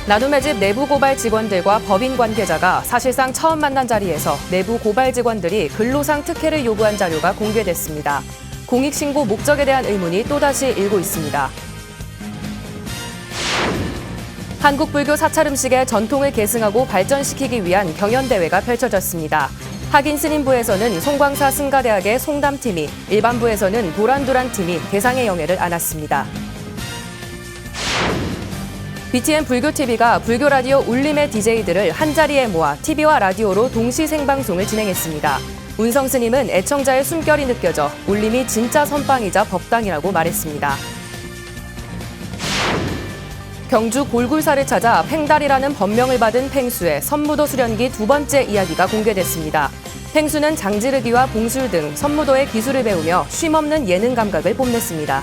나눔의 집 내부 고발 직원들과 법인 관계자가 사실상 처음 만난 자리에서 내부 고발 직원들이 근로상 특혜를 요구한 자료가 공개됐습니다. 공익신고 목적에 대한 의문이 또다시 일고 있습니다. 한국불교 사찰음식의 전통을 계승하고 발전시키기 위한 경연대회가 펼쳐졌습니다. 학인스님부에서는 송광사 승가대학의 송담팀이, 일반부에서는 도란두란팀이 대상의 영예를 안았습니다. BTN 불교TV가 불교라디오 울림의 DJ들을 한자리에 모아 TV와 라디오로 동시 생방송을 진행했습니다. 운성 스님은 애청자의 숨결이 느껴져 울림이 진짜 선방이자 법당이라고 말했습니다. 경주 골굴사를 찾아 팽달이라는 법명을 받은 팽수의 선무도 수련기 두 번째 이야기가 공개됐습니다. 팽수는 장지르기와 봉술 등 선무도의 기술을 배우며 쉼없는 예능 감각을 뽐냈습니다.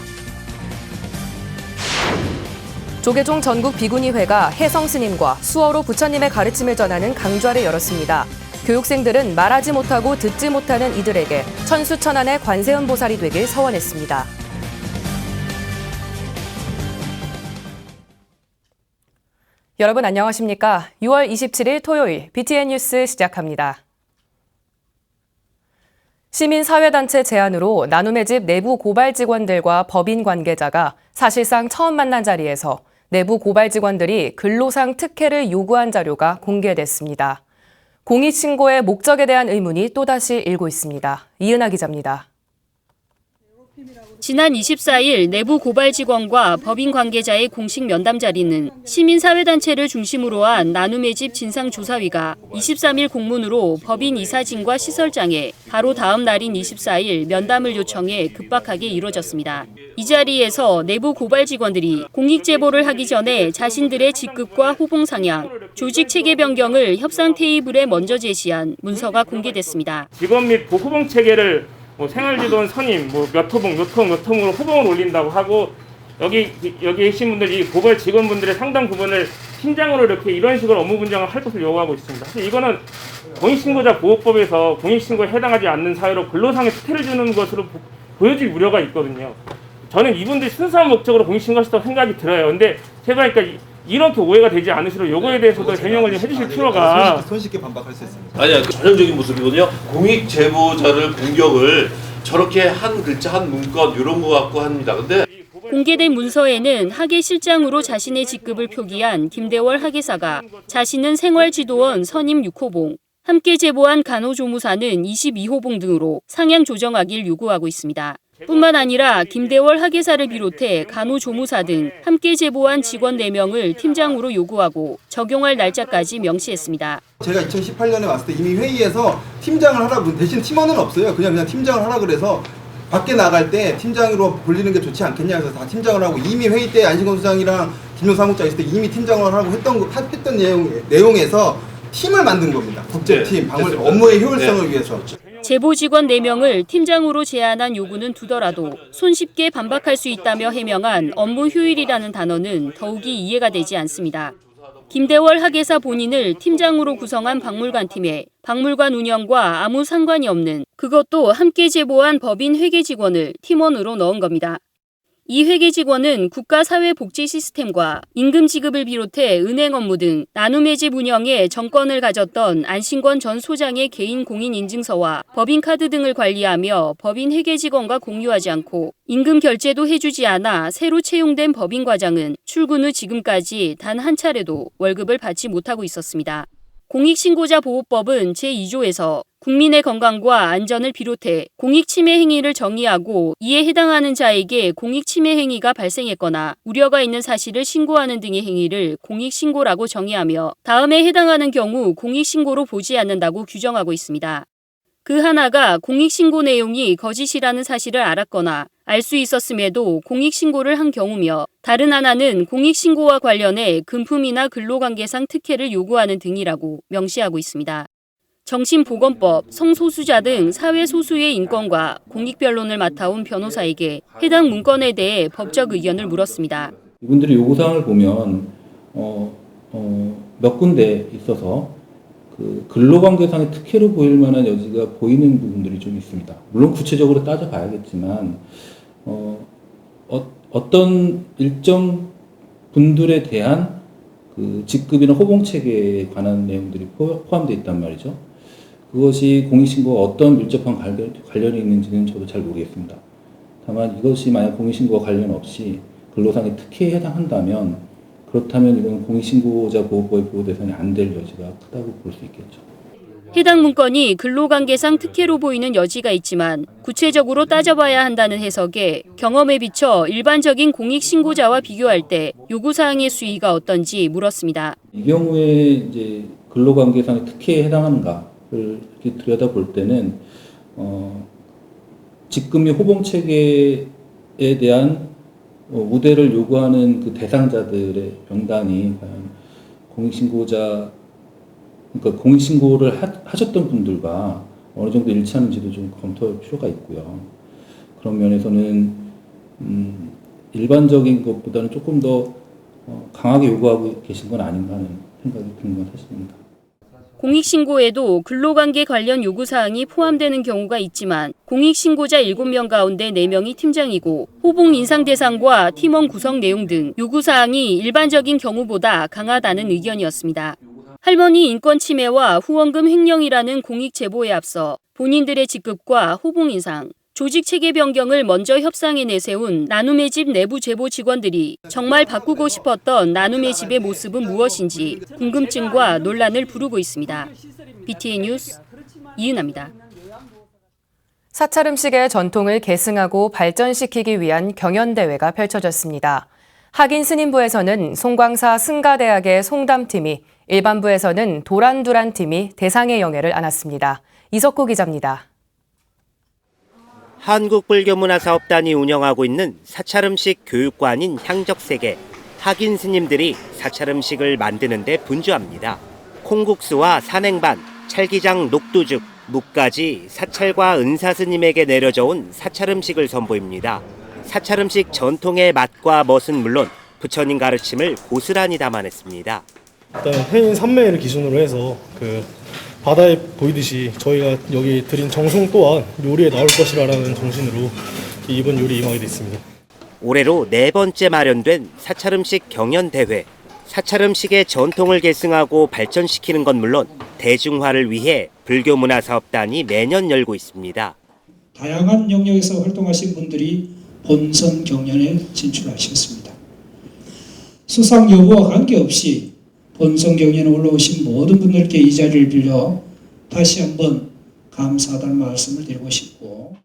조계종 전국 비구니회가 혜성 스님과 수어로 부처님의 가르침을 전하는 강좌를 열었습니다. 교육생들은 말하지 못하고 듣지 못하는 이들에게 천수천안의 관세음 보살이 되길 서원했습니다. 여러분 안녕하십니까? 6월 27일 토요일 BTN 뉴스 시작합니다. 시민사회단체 제안으로 나눔의 집 내부 고발 직원들과 법인 관계자가 사실상 처음 만난 자리에서 내부 고발 직원들이 근로상 특혜를 요구한 자료가 공개됐습니다. 공익신고의 목적에 대한 의문이 또다시 일고 있습니다. 이은하 기자입니다. 지난 24일 내부 고발 직원과 법인 관계자의 공식 면담 자리는 시민사회단체를 중심으로 한 나눔의 집 진상조사위가 23일 공문으로 법인 이사진과 시설장에 바로 다음 날인 24일 면담을 요청해 급박하게 이뤄졌습니다. 이 자리에서 내부 고발 직원들이 공익 제보를 하기 전에 자신들의 직급과 호봉 상향, 조직 체계 변경을 협상 테이블에 먼저 제시한 문서가 공개됐습니다. 직원 및 호봉 체계를 생활지도원 선임, 몇 호봉, 몇 호봉으로 호봉을 올린다고 하고 여기 계신 분들, 이 고발 직원분들의 상당 부분을 팀장으로 이렇게 이런 식으로 업무 분장을 할 것을 요구하고 있습니다. 사실 이거는 공익신고자 보호법에서 공익신고에 해당하지 않는 사유로 근로상의 특혜를 주는 것으로 보여질 우려가 있거든요. 저는 이분들이 순수한 목적으로 공익신고하셨다고 생각이 들어요. 근데 제가 그러니까 이렇게 오해가 되지 않으시도록 요거에 대해서도 해명을 좀 해주실 필요가. 손쉽게 반박할 수 있습니다. 아니야, 그 전형적인 모습이거든요. 공익 제보자를 공격을 저렇게 한 글자 한 문건 이런 거 갖고 합니다. 근데 공개된 문서에는 학예 실장으로 자신의 직급을 표기한 김대월 학예사가 자신은 생활지도원 선임 6호봉, 함께 제보한 간호조무사는 22호봉 등으로 상향 조정하길 요구하고 있습니다. 뿐만 아니라 김대월 학예사를 비롯해 간호조무사 등 함께 제보한 직원 4명을 팀장으로 요구하고 적용할 날짜까지 명시했습니다. 제가 2018년에 왔을 때 이미 회의에서 팀장을 하라고, 대신 팀원은 없어요. 그냥 팀장을 하라 그래서 밖에 나갈 때 팀장으로 불리는 게 좋지 않겠냐 해서 다 팀장을 하고, 이미 회의 때 안신권 수장이랑 김용 사무장 있을 때 이미 팀장을 하라고 했던 내용에서 팀을 만든 겁니다. 국제팀, 방문 업무의 효율성을 위해서. 제보 직원 4명을 팀장으로 제안한 요구는 두더라도 손쉽게 반박할 수 있다며 해명한 업무 효율이라는 단어는 더욱이 이해가 되지 않습니다. 김대월 학예사 본인을 팀장으로 구성한 박물관팀에 박물관 운영과 아무 상관이 없는, 그것도 함께 제보한 법인 회계 직원을 팀원으로 넣은 겁니다. 이 회계 직원은 국가사회복지 시스템과 임금 지급을 비롯해 은행 업무 등 나눔의 집 운영에 정권을 가졌던 안신권 전 소장의 개인 공인인증서와 법인카드 등을 관리하며 법인 회계 직원과 공유하지 않고 임금 결제도 해주지 않아 새로 채용된 법인과장은 출근 후 지금까지 단 한 차례도 월급을 받지 못하고 있었습니다. 공익신고자 보호법은 제2조에서 국민의 건강과 안전을 비롯해 공익침해 행위를 정의하고 이에 해당하는 자에게 공익침해 행위가 발생했거나 우려가 있는 사실을 신고하는 등의 행위를 공익신고라고 정의하며 다음에 해당하는 경우 공익신고로 보지 않는다고 규정하고 있습니다. 그 하나가 공익신고 내용이 거짓이라는 사실을 알았거나 알 수 있었음에도 공익신고를 한 경우며, 다른 하나는 공익신고와 관련해 금품이나 근로관계상 특혜를 요구하는 등이라고 명시하고 있습니다. 정신보건법, 성소수자 등 사회소수의 인권과 공익변론을 맡아온 변호사에게 해당 문건에 대해 법적 의견을 물었습니다. 이분들의 요구사항을 보면 몇 군데 있어서 그 근로관계상의 특혜로 보일 만한 여지가 보이는 부분들이 좀 있습니다. 물론 구체적으로 따져봐야겠지만 어떤 일정 분들에 대한 그 직급이나 호봉 체계에 관한 내용들이 포함되어 있단 말이죠. 그것이 공익신고와 어떤 밀접한 관련이 있는지는 저도 잘 모르겠습니다. 다만 이것이 만약 공익신고와 관련 없이 근로상의 특혜에 해당한다면 그렇다면 이건 공익신고자 보호법의 보호 대상이 안 될 여지가 크다고 볼 수 있겠죠. 해당 문건이 근로관계상 특혜로 보이는 여지가 있지만 구체적으로 따져봐야 한다는 해석에 경험에 비춰 일반적인 공익신고자와 비교할 때 요구사항의 수위가 어떤지 물었습니다. 이 경우에 이제 근로관계상의 특혜에 해당하는가를 이렇게 들여다볼 때는 직급 및 호봉 체계에 대한 우대를 요구하는 그 대상자들의 명단이 과연 그러니까 공익신고를 하셨던 분들과 어느 정도 일치하는지도 좀 검토할 필요가 있고요. 그런 면에서는 일반적인 것보다는 조금 더 강하게 요구하고 계신 건 아닌가 하는 생각이 드는 건 사실입니다. 공익신고에도 근로관계 관련 요구사항이 포함되는 경우가 있지만 공익신고자 7명 가운데 4명이 팀장이고 호봉 인상 대상과 팀원 구성 내용 등 요구사항이 일반적인 경우보다 강하다는 의견이었습니다. 할머니 인권 침해와 후원금 횡령이라는 공익 제보에 앞서 본인들의 직급과 호봉 인상, 조직 체계 변경을 먼저 협상에 내세운 나눔의 집 내부 제보 직원들이 정말 바꾸고 싶었던 나눔의 집의 모습은 무엇인지 궁금증과 논란을 부르고 있습니다. BTN 뉴스 이은아입니다. 사찰 음식의 전통을 계승하고 발전시키기 위한 경연대회가 펼쳐졌습니다. 학인 스님부에서는 송광사 승가대학의 송담팀이, 일반부에서는 도란두란팀이 대상의 영예를 안았습니다. 이석호 기자입니다. 한국불교문화사업단이 운영하고 있는 사찰음식 교육관인 향적세계, 학인 스님들이 사찰음식을 만드는 데 분주합니다. 콩국수와 산행반, 찰기장 녹두죽, 묵까지 사찰과 은사스님에게 내려져 온 사찰음식을 선보입니다. 사찰음식 전통의 맛과 멋은 물론 부처님 가르침을 고스란히 담아냈습니다. 일단 해인 삼매를 기준으로 해서 바다에 보이듯이 저희가 여기 드린 정성 또한 요리에 나올 것이라는 정신으로 이번 요리에 임하게 됐습니다. 올해로 4번째 마련된 사찰음식 경연대회. 사찰음식의 전통을 계승하고 발전시키는 건 물론 대중화를 위해 불교문화사업단이 매년 열고 있습니다. 다양한 영역에서 활동하신 분들이 본선 경연에 진출하셨습니다. 수상 여부와 관계없이 본선 경연에 올라오신 모든 분들께 이 자리를 빌려 다시 한번 감사하다는 말씀을 드리고 싶고,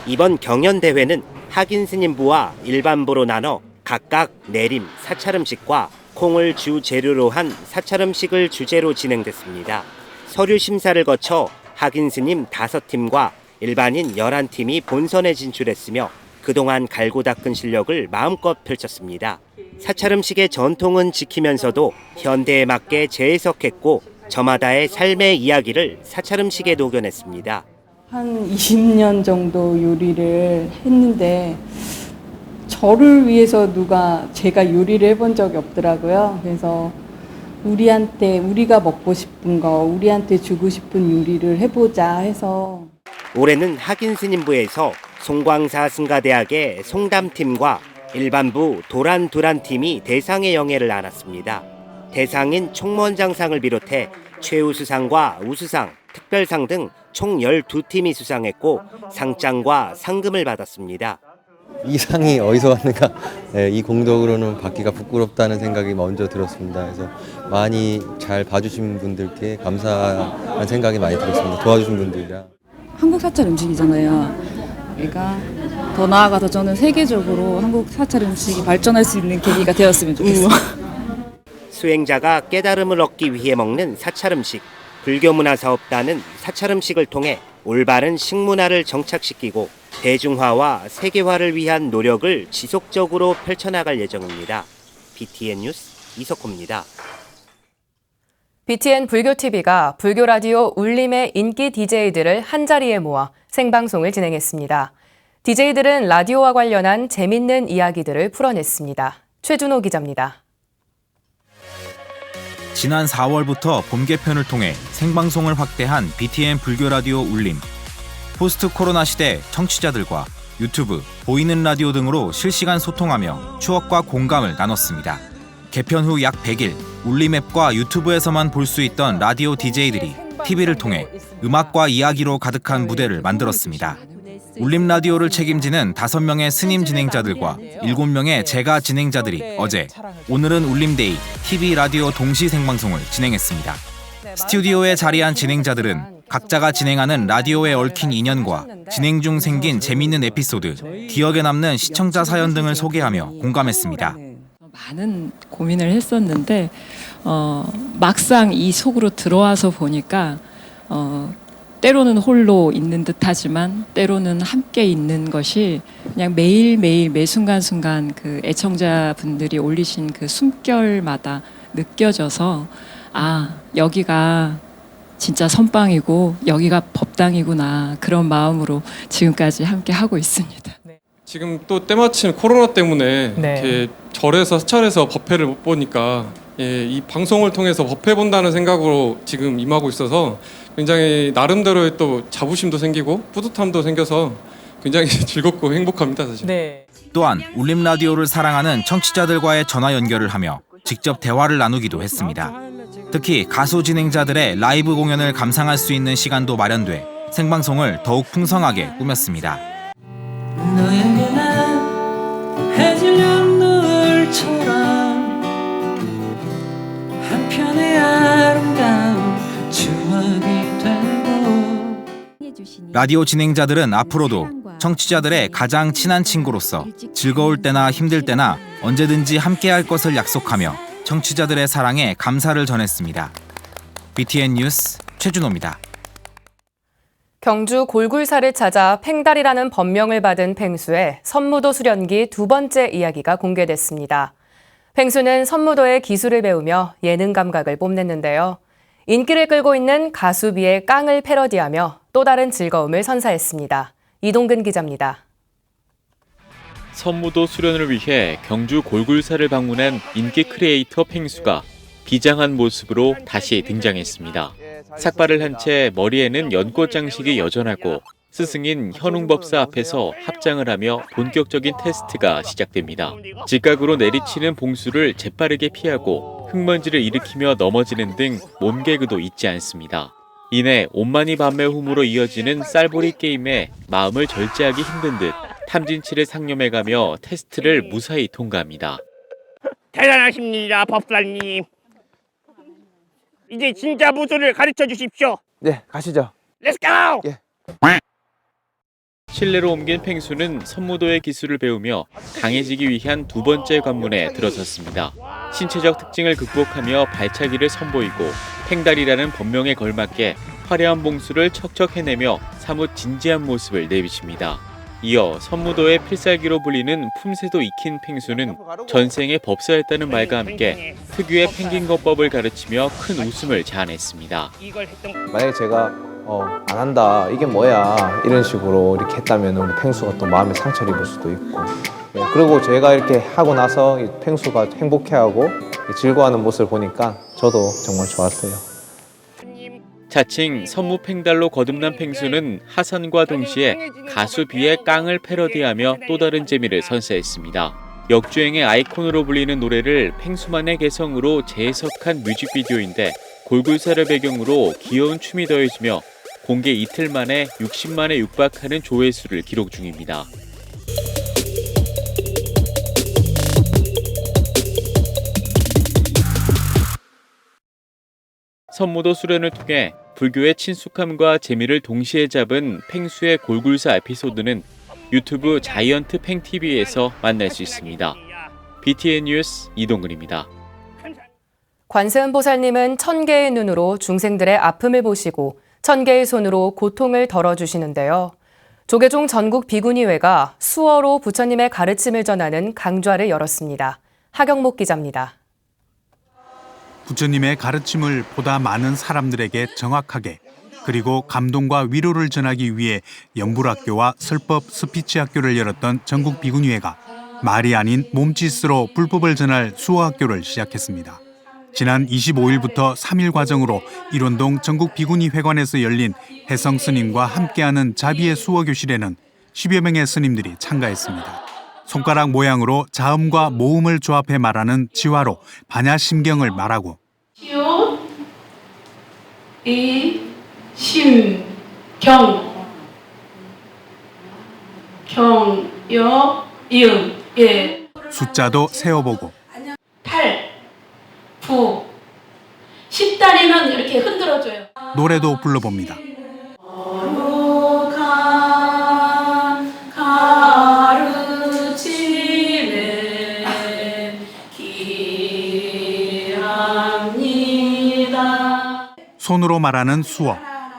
이번 경연대회는 학인 스님부와 일반부로 나눠 각각 내림, 사찰음식과 콩을 주 재료로 한 사찰음식을 주제로 진행됐습니다. 서류 심사를 거쳐 학인 스님 5팀과 일반인 11팀이 본선에 진출했으며 그동안 갈고 닦은 실력을 마음껏 펼쳤습니다. 사찰음식의 전통은 지키면서도 현대에 맞게 재해석했고 저마다의 삶의 이야기를 사찰음식에 녹여냈습니다. 한 20년 정도 요리를 했는데 저를 위해서 제가 요리를 해본 적이 없더라고요. 그래서 우리가 먹고 싶은 거, 우리한테 주고 싶은 요리를 해보자 해서. 올해는 학인 스님부에서 송광사 승가대학의 송담팀과 일반부 도란두란팀이 대상의 영예를 안았습니다. 대상인 총무원장상을 비롯해 최우수상과 우수상, 특별상 등 총 12팀이 수상했고 상장과 상금을 받았습니다. 이 상이 어디서 왔는가, 이 공덕으로는 받기가 부끄럽다는 생각이 먼저 들었습니다. 그래서 많이 잘 봐주신 분들께 감사한 생각이 많이 들었습니다. 도와주신 분들이랑. 한국 사찰 음식이잖아요. 그러니까 더 나아가서 저는 세계적으로 한국 사찰 음식이 발전할 수 있는 계기가 되었으면 좋겠어요. 수행자가 깨달음을 얻기 위해 먹는 사찰음식. 불교문화사업단은 사찰음식을 통해 올바른 식문화를 정착시키고 대중화와 세계화를 위한 노력을 지속적으로 펼쳐나갈 예정입니다. BTN 뉴스 이석호입니다. BTN 불교TV가 불교라디오 울림의 인기 DJ들을 한자리에 모아 생방송을 진행했습니다. DJ들은 라디오와 관련한 재밌는 이야기들을 풀어냈습니다. 최준호 기자입니다. 지난 4월부터 봄 개편을 통해 생방송을 확대한 BTN 불교라디오 울림. 포스트 코로나 시대 청취자들과 유튜브, 보이는 라디오 등으로 실시간 소통하며 추억과 공감을 나눴습니다. 개편 후 약 100일, 울림앱과 유튜브에서만 볼 수 있던 라디오 DJ들이 TV를 통해 음악과 이야기로 가득한 무대를 만들었습니다. 울림 라디오를 책임지는 5명의 스님 진행자들과 7명의 제가 진행자들이 어제 오늘은 울림데이 TV 라디오 동시 생방송을 진행했습니다. 스튜디오에 자리한 진행자들은 각자가 진행하는 라디오에 얽힌 인연과 진행 중 생긴 재미있는 에피소드, 기억에 남는 시청자 사연 등을 소개하며 공감했습니다. 많은 고민을 했었는데 막상 이 속으로 들어와서 보니까 때로는 홀로 있는 듯하지만 때로는 함께 있는 것이 그냥 매일매일 매 순간순간 그 애청자분들이 올리신 그 숨결마다 느껴져서 여기가 진짜 선방이고 여기가 법당이구나, 그런 마음으로 지금까지 함께 하고 있습니다. 지금 또 때마침 코로나 때문에 이렇게 절에서 사찰에서 법회를 못 보니까 이 방송을 통해서 법회 본다는 생각으로 지금 임하고 있어서 굉장히 나름대로의 또 자부심도 생기고 뿌듯함도 생겨서 굉장히 즐겁고 행복합니다, 사실. 또한 울림 라디오를 사랑하는 청취자들과의 전화 연결을 하며 직접 대화를 나누기도 했습니다. 특히 가수 진행자들의 라이브 공연을 감상할 수 있는 시간도 마련돼 생방송을 더욱 풍성하게 꾸몄습니다. 너에게 난 해질녘 노을처럼 한편의 아름다운 추억이 되고. 라디오 진행자들은 앞으로도 청취자들의 가장 친한 친구로서 즐거울 때나 힘들 때나 언제든지 함께할 것을 약속하며 청취자들의 사랑에 감사를 전했습니다. BTN 뉴스 최준호입니다. 경주 골굴사를 찾아 팽달이라는 법명을 받은 팽수의 선무도 수련기 2번째 이야기가 공개됐습니다. 팽수는 선무도의 기술을 배우며 예능 감각을 뽐냈는데요. 인기를 끌고 있는 가수비의 깡을 패러디하며 또 다른 즐거움을 선사했습니다. 이동근 기자입니다. 선무도 수련을 위해 경주 골굴사를 방문한 인기 크리에이터 팽수가 비장한 모습으로 다시 등장했습니다. 삭발을 한 채 머리에는 연꽃 장식이 여전하고 스승인 현웅법사 앞에서 합장을 하며 본격적인 테스트가 시작됩니다. 직각으로 내리치는 봉수를 재빠르게 피하고 흙먼지를 일으키며 넘어지는 등 몸개그도 잊지 않습니다. 이내 온만이 밤매움으로 이어지는 쌀보리 게임에 마음을 절제하기 힘든 듯 탐진치를 상념해가며 테스트를 무사히 통과합니다. 대단하십니다, 법사님. 이제 진짜 무술을 가르쳐 주십시오. 네, 가시죠. Let's go! 예. 실내로 옮긴 팽수는 선무도의 기술을 배우며 강해지기 위한 2번째 관문에 들어섰습니다. 신체적 특징을 극복하며 발차기를 선보이고 팽달이라는 법명에 걸맞게 화려한 봉수를 척척 해내며 사뭇 진지한 모습을 내비칩니다. 이어 선무도의 필살기로 불리는 품새도 익힌 팽수는 전생에 법사였다는 말과 함께 특유의 펭귄거법을 가르치며 큰 웃음을 자아냈습니다. 만약에 제가 안 한다, 이게 뭐야, 이런 식으로 이렇게 했다면 우리 팽수가 또 마음에 상처를 입을 수도 있고, 그리고 제가 이렇게 하고 나서 이 팽수가 행복해하고 즐거워하는 모습을 보니까 저도 정말 좋았어요. 자칭 선무 팽달로 거듭난 팽수는 하산과 동시에 가수 비의 깡을 패러디하며 또 다른 재미를 선사했습니다. 역주행의 아이콘으로 불리는 노래를 팽수만의 개성으로 재해석한 뮤직비디오인데 골굴사를 배경으로 귀여운 춤이 더해지며 공개 이틀 만에 60만에 육박하는 조회수를 기록 중입니다. 선무도 수련을 통해 불교의 친숙함과 재미를 동시에 잡은 팽수의 골굴사 에피소드는 유튜브 자이언트 팽TV에서 만날 수 있습니다. BTN 뉴스 이동근입니다. 관세음 보살님은 1000개의 눈으로 중생들의 아픔을 보시고 1000개의 손으로 고통을 덜어주시는데요. 조계종 전국 비구니회가 수어로 부처님의 가르침을 전하는 강좌를 열었습니다. 하경목 기자입니다. 부처님의 가르침을 보다 많은 사람들에게 정확하게 그리고 감동과 위로를 전하기 위해 연불학교와 설법 스피치학교를 열었던 전국 비구니회가 말이 아닌 몸짓으로 불법을 전할 수어학교를 시작했습니다. 지난 25일부터 3일 과정으로 일원동 전국 비구니회관에서 열린 혜성 스님과 함께하는 자비의 수어교실에는 10여 명의 스님들이 참가했습니다. 손가락 모양으로 자음과 모음을 조합해 말하는 지화로 반야심경을 말하고 시옷, 이, 심, 경, 경, 여, 이음, 예. 숫자도 세어보고 팔, 부, 10다리는 이렇게 흔들어줘요. 노래도 불러봅니다. 손으로 말하는 수어.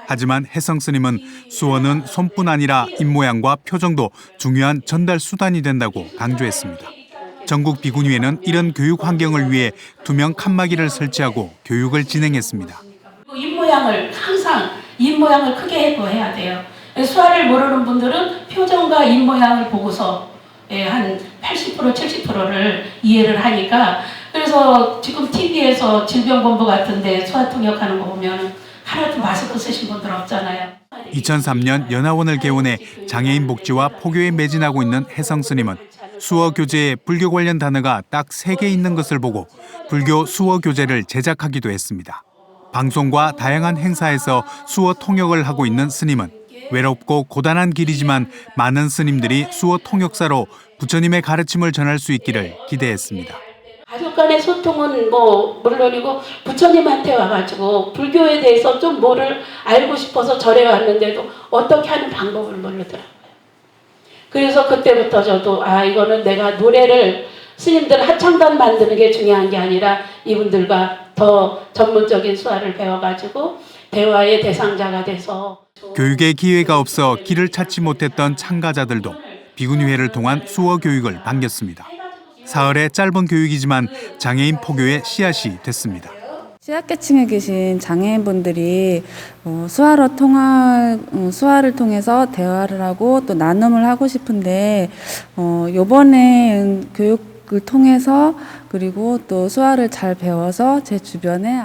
하지만 혜성 스님은 수어는 손뿐 아니라 입모양과 표정도 중요한 전달 수단이 된다고 강조했습니다. 전국 비구니회는 이런 교육 환경을 위해 2명 칸막이를 설치하고 교육을 진행했습니다. 입모양을 항상 입모양을 크게 해야 돼요. 수화를 모르는 분들은 표정과 입모양을 보고서 한 80% 70%를 이해를 하니까 그래서 지금 TV에서 질병본부 같은데 수화 통역하는 거 보면 하나도 마스크 쓰신 분들 없잖아요. 2003년 연화원을 개원해 장애인 복지와 포교에 매진하고 있는 혜성 스님은 수어 교재에 불교 관련 단어가 딱 3개 있는 것을 보고 불교 수어 교재를 제작하기도 했습니다. 방송과 다양한 행사에서 수어 통역을 하고 있는 스님은 외롭고 고단한 길이지만 많은 스님들이 수어 통역사로 부처님의 가르침을 전할 수 있기를 기대했습니다. 가족 간의 소통은 물론이고 부처님한테 와가지고 불교에 대해서 좀 뭐를 알고 싶어서 절에 왔는데도 어떻게 하는 방법을 모르더라고요. 그래서 그때부터 저도 이거는 내가 노래를 스님들 합창단 만드는 게 중요한 게 아니라 이분들과 더 전문적인 수화를 배워가지고 대화의 대상자가 돼서 교육의 기회가 없어 길을 찾지 못했던 참가자들도 비구니회를 통한 수어 교육을 반겼습니다. 사흘의 짧은 교육이지만 장애인 포교의 씨앗이 됐습니다. 취약계층에 계신 장애인분들이 수화를 통해서 대화를 하고 또 나눔을 하고 싶은데 이번에 교육을 통해서 그리고 또 수화를 잘 배워서 제 주변에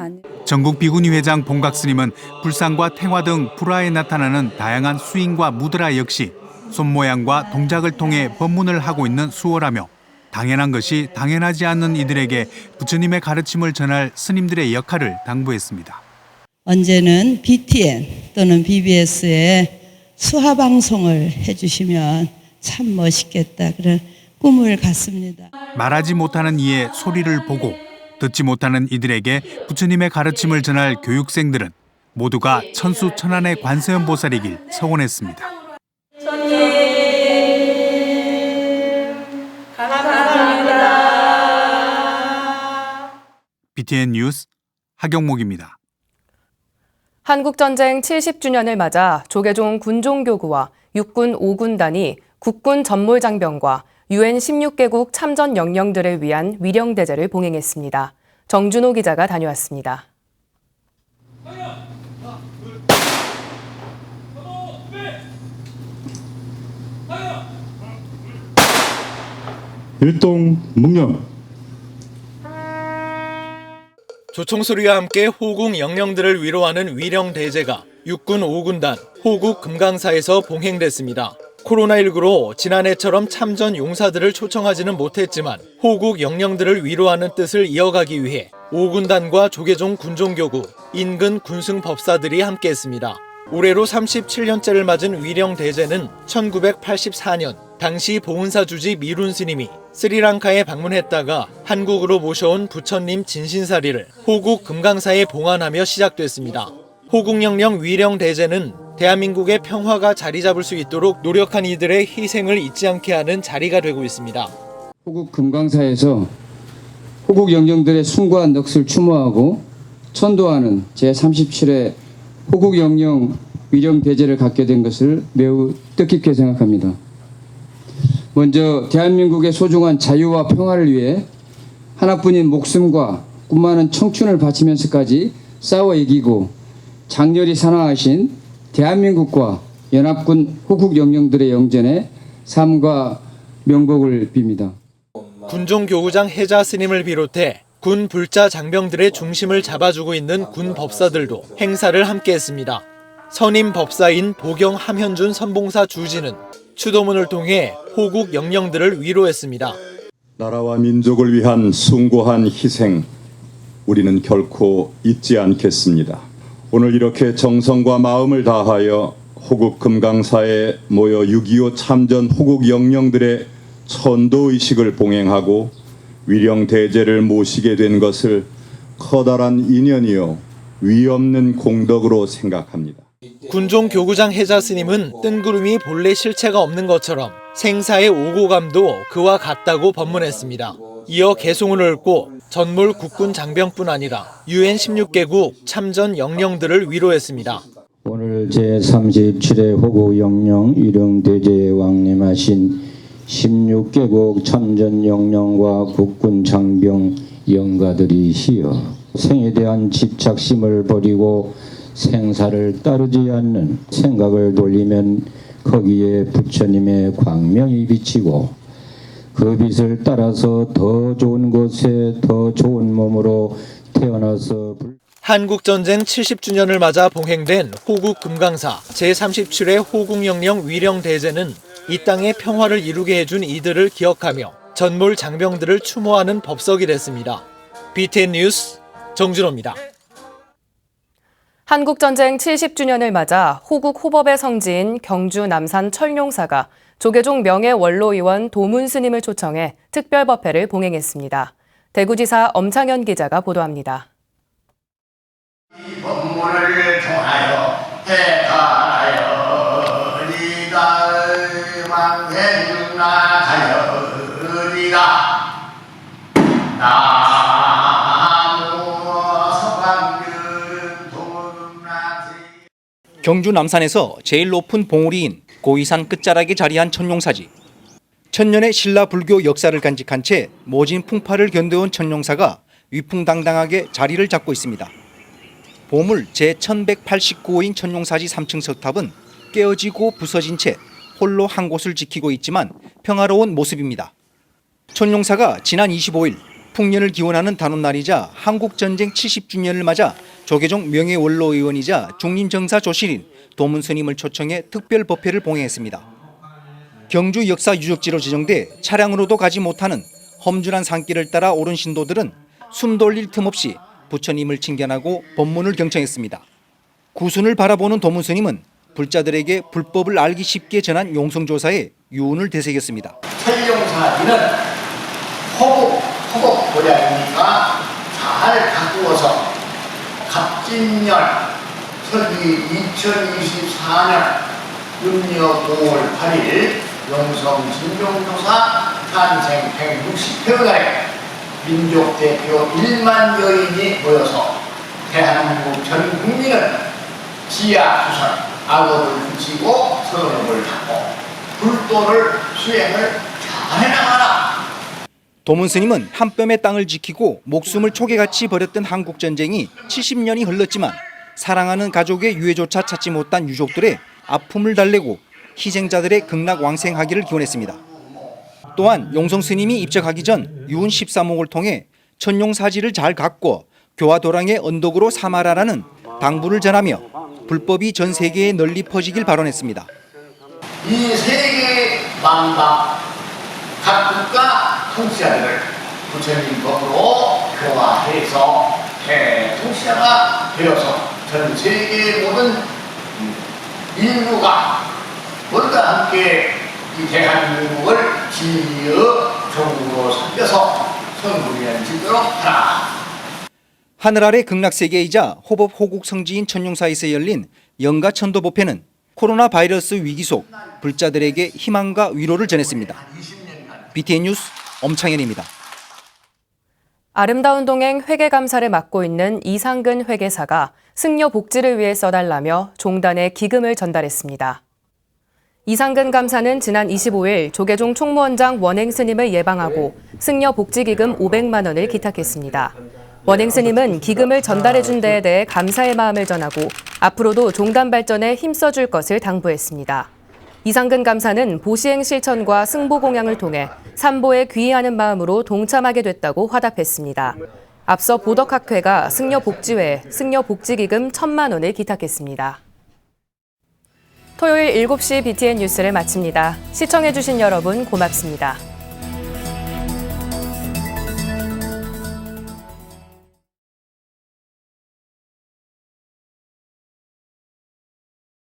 전국 비구니회장 봉각 스님은 불상과 탱화 등 불화에 나타나는 다양한 스윙과 무드라 역시 손모양과 동작을 통해 법문을 하고 있는 수어라며 당연한 것이 당연하지 않는 이들에게 부처님의 가르침을 전할 스님들의 역할을 당부했습니다. 언제는 BTN 또는 BBS에 수화 방송을 해주시면 참 멋있겠다 그런 꿈을 갖습니다. 말하지 못하는 이의 소리를 보고 듣지 못하는 이들에게 부처님의 가르침을 전할 교육생들은 모두가 천수천안의 관세음 보살이길 서원했습니다. BTN 뉴스 하경목입니다. 한국전쟁 70주년을 맞아 조계종 군종교구와 육군 5군단이 국군 전몰장병과 UN 16개국 참전 영령들을 위한 위령대제를 봉행했습니다. 정준호 기자가 다녀왔습니다. 일동 묵념. 조총소리와 함께 호국 영령들을 위로하는 위령대제가 육군 5군단 호국 금강사에서 봉행됐습니다. 코로나19로 지난해처럼 참전 용사들을 초청하지는 못했지만 호국 영령들을 위로하는 뜻을 이어가기 위해 5군단과 조계종 군종교구, 인근 군승법사들이 함께했습니다. 올해로 37년째를 맞은 위령대제는 1984년 당시 보은사 주지 미룬 스님이 스리랑카에 방문했다가 한국으로 모셔온 부처님 진신사리를 호국 금강사에 봉안하며 시작됐습니다. 호국영령 위령대제는 대한민국의 평화가 자리 잡을 수 있도록 노력한 이들의 희생을 잊지 않게 하는 자리가 되고 있습니다. 호국 금강사에서 호국 영령들의 숭고한 넋을 추모하고 천도하는 제37회 호국 영령 위령 대제를 갖게 된 것을 매우 뜻깊게 생각합니다. 먼저 대한민국의 소중한 자유와 평화를 위해 하나뿐인 목숨과 꿈 많은 청춘을 바치면서까지 싸워 이기고 장렬히 산화하신 대한민국과 연합군 호국 영령들의 영전에 삶과 명복을 빕니다. 군종교구장 해자 스님을 비롯해 군 불자 장병들의 중심을 잡아주고 있는 군 법사들도 행사를 함께했습니다. 선임 법사인 보경 함현준 선봉사 주지는 추도문을 통해 호국 영령들을 위로했습니다. 나라와 민족을 위한 숭고한 희생, 우리는 결코 잊지 않겠습니다. 오늘 이렇게 정성과 마음을 다하여 호국 금강사에 모여 6.25 참전 호국 영령들의 천도의식을 봉행하고 위령대제를 모시게 된 것을 커다란 인연이요 위없는 공덕으로 생각합니다. 군종 교구장 해자 스님은 뜬구름이 본래 실체가 없는 것처럼 생사의 오고감도 그와 같다고 법문했습니다. 이어 개송을 읊고 전몰 국군 장병뿐 아니라 UN 16개국 참전 영령들을 위로했습니다. 오늘 제37회 호국 영령 위령대제에 왕림하신 16개국 참전 영령과 국군 장병 영가들이시여, 생에 대한 집착심을 버리고 생사를 따르지 않는 생각을 돌리면 거기에 부처님의 광명이 비치고 그 빛을 따라서 더 좋은 곳에 더 좋은 몸으로 태어나서 한국전쟁 70주년을 맞아 봉행된 호국 금강사 제37회 호국영령 위령대제는 이 땅의 평화를 이루게 해준 이들을 기억하며 전몰 장병들을 추모하는 법석이 됐습니다. BTN 뉴스 정준호입니다. 한국전쟁 70주년을 맞아 호국 호법의 성지인 경주 남산 철룡사가 조계종 명예원로의원 도문스님을 초청해 특별법회를 봉행했습니다. 대구지사 엄창현 기자가 보도합니다. 이 법문을 통하여 해탈하여 리가 망해나가여 리가 경주 남산에서 제일 높은 봉우리인 고이산 끝자락에 자리한 천룡사지. 천년의 신라 불교 역사를 간직한 채 모진 풍파를 견뎌온 천룡사가 위풍당당하게 자리를 잡고 있습니다. 보물 제1189호인 천룡사지 3층 석탑은 깨어지고 부서진 채 홀로 한 곳을 지키고 있지만 평화로운 모습입니다. 천룡사가 지난 25일 풍년을 기원하는 단오날이자 한국전쟁 70주년을 맞아 조계종 명예원로의원이자 중림정사 조실인 도문스님을 초청해 특별법회를 봉행했습니다. 경주 역사 유적지로 지정돼 차량으로도 가지 못하는 험준한 산길을 따라 오른 신도들은 숨 돌릴 틈 없이 부처님을 칭견하고 법문을 경청했습니다. 구순을 바라보는 도문스님은 불자들에게 불법을 알기 쉽게 전한 용성조사에 유운을 되새겼습니다. 천룡사지는 호국 고향이니까 잘 가꾸어서 갑진년 서기 2024년 음력 5월 8일 용성 진종조사 탄생 160회 날에 민족 대표 1만 여인이 모여서 대한민국 전 국민은 지하 수선 악업을 붙이고 서름을 닫고 불도를 수행을 잘 해나가라. 도문스님은 한 뼘의 땅을 지키고 목숨을 초계같이 버렸던 한국전쟁이 70년이 흘렀지만 사랑하는 가족의 유해조차 찾지 못한 유족들의 아픔을 달래고 희생자들의 극락왕생하기를 기원했습니다. 또한 용성스님이 입적하기 전 유운 13호를 통해 천룡사지를 잘 가꿔 교화도랑의 언덕으로 삼아라라는 당부를 전하며 불법이 전 세계에 널리 퍼지길 발언했습니다. 이 세계 만방 각 국가 통치자들을 부처님 법으로 교화해서 대통치자가 되어서 전 세계 모든 인류가 모두가 함께 이 대한민국을 진리의 종으로 삼겨서 성불리한지도록 하라. 하늘 아래 극락세계이자 호법 호국 성지인 천룡사에서 열린 영가천도법회는 코로나 바이러스 위기 속 불자들에게 희망과 위로를 전했습니다. BTN 뉴스 엄창현입니다. 아름다운 동행 회계감사를 맡고 있는 이상근 회계사가 승려 복지를 위해 써달라며 종단에 기금을 전달했습니다. 이상근 감사는 지난 25일 조계종 총무원장 원행 스님을 예방하고 승려 복지기금 500만 원을 기탁했습니다. 원행 스님은 기금을 전달해준 데에 대해 감사의 마음을 전하고 앞으로도 종단 발전에 힘써줄 것을 당부했습니다. 이상근 감사는 보시행 실천과 승보 공양을 통해 삼보에 귀의하는 마음으로 동참하게 됐다고 화답했습니다. 앞서 보덕학회가 승려 복지회에 승려 복지기금 1,000만 원을 기탁했습니다. 토요일 7시 BTN 뉴스를 마칩니다. 시청해주신 여러분 고맙습니다.